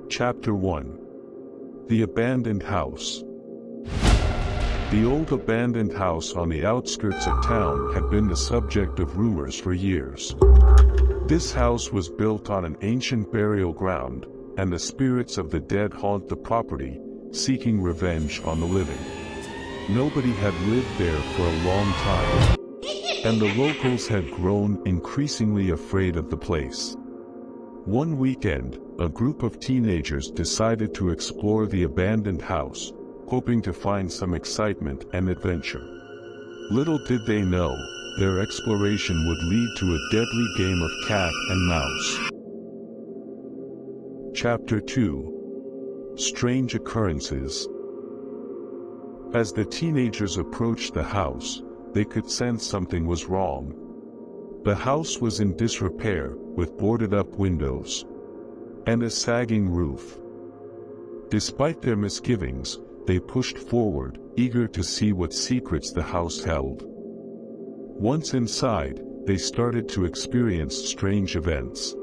Chapter 1. The Abandoned House. The old abandoned house on the outskirts of town had been the subject of rumors for years. This house was built on an ancient burial ground, and the spirits of the dead haunt the property, seeking revenge on the living. Nobody had lived there for a long time, and the locals had grown increasingly afraid of the place. One weekend, a group of teenagers decided to explore the abandoned house, hoping to find some excitement and adventure. Little did they know, their exploration would lead to a deadly game of cat and mouse. Chapter 2. Strange Occurrences. As the teenagers approached the house, they could sense something was wrong. The house was in disrepair, with boarded-up windows and a sagging roof. Despite their misgivings, they pushed forward, eager to see what secrets the house held. Once inside, they started to experience strange events,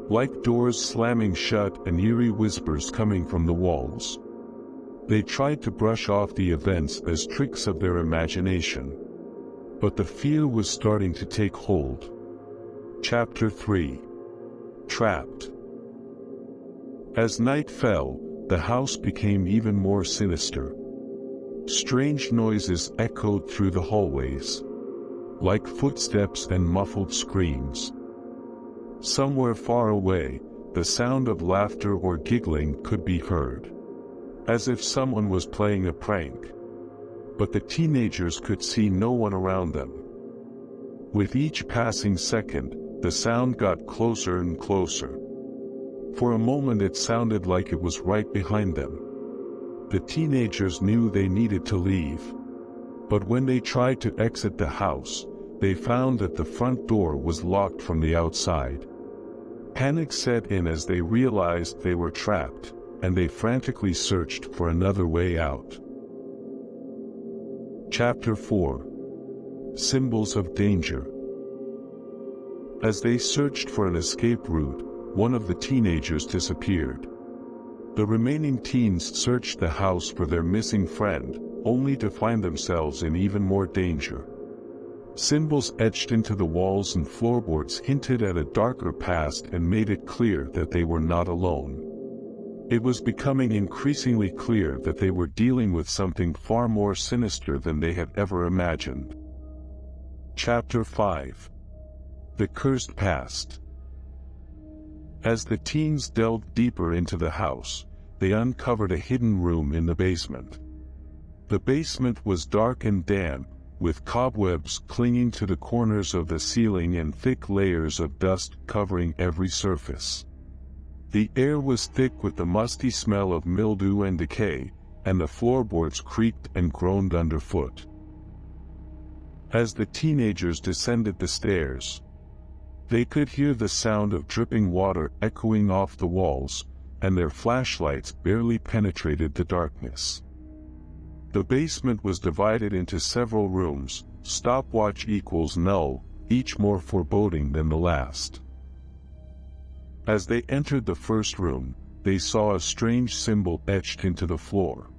like doors slamming shut and eerie whispers coming from the walls. They tried to brush off the events as tricks of their imagination, but the fear was starting to take hold. Chapter 3. Trapped. As night fell, the house became even more sinister. Strange noises echoed through the hallways, like footsteps and muffled screams. Somewhere far away, the sound of laughter or giggling could be heard, as if someone was playing a prank. But the teenagers could see no one around them. With each passing second, the sound got closer and closer. For a moment it sounded like it was right behind them. The teenagers knew they needed to leave. But when they tried to exit the house, they found that the front door was locked from the outside. Panic set in as they realized they were trapped, and they frantically searched for another way out. Chapter 4. Symbols of Danger. As they searched for an escape route, one of the teenagers disappeared. The remaining teens searched the house for their missing friend, only to find themselves in even more danger. Symbols etched into the walls and floorboards hinted at a darker past and made it clear that they were not alone. It was becoming increasingly clear that they were dealing with something far more sinister than they had ever imagined. Chapter 5. The Cursed Past. As the teens delved deeper into the house, they uncovered a hidden room in the basement. The basement was dark and damp, with cobwebs clinging to the corners of the ceiling and thick layers of dust covering every surface. The air was thick with the musty smell of mildew and decay, and the floorboards creaked and groaned underfoot. As the teenagers descended the stairs, they could hear the sound of dripping water echoing off the walls, and their flashlights barely penetrated the darkness. The basement was divided into several rooms, stopwatch equals null, each more foreboding than the last. As they entered the first room, they saw a strange symbol etched into the floor,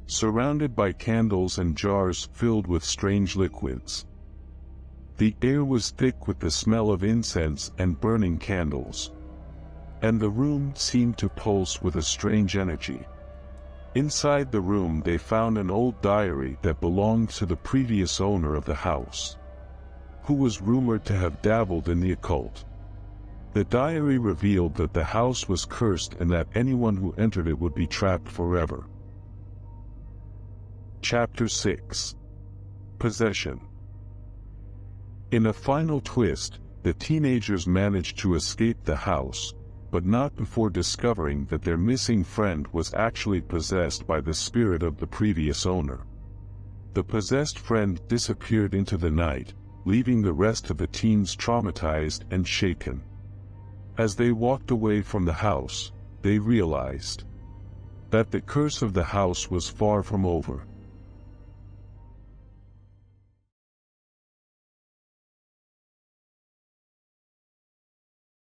surrounded by candles and jars filled with strange liquids. The air was thick with the smell of incense and burning candles, and the room seemed to pulse with a strange energy. Inside the room they found an old diary that belonged to the previous owner of the house, who was rumored to have dabbled in the occult. The diary revealed that the house was cursed and that anyone who entered it would be trapped forever. Chapter 6. Possession. In a final twist, the teenagers managed to escape the house, but not before discovering that their missing friend was actually possessed by the spirit of the previous owner. The possessed friend disappeared into the night, leaving the rest of the teens traumatized and shaken. As they walked away from the house, they realized that the curse of the house was far from over.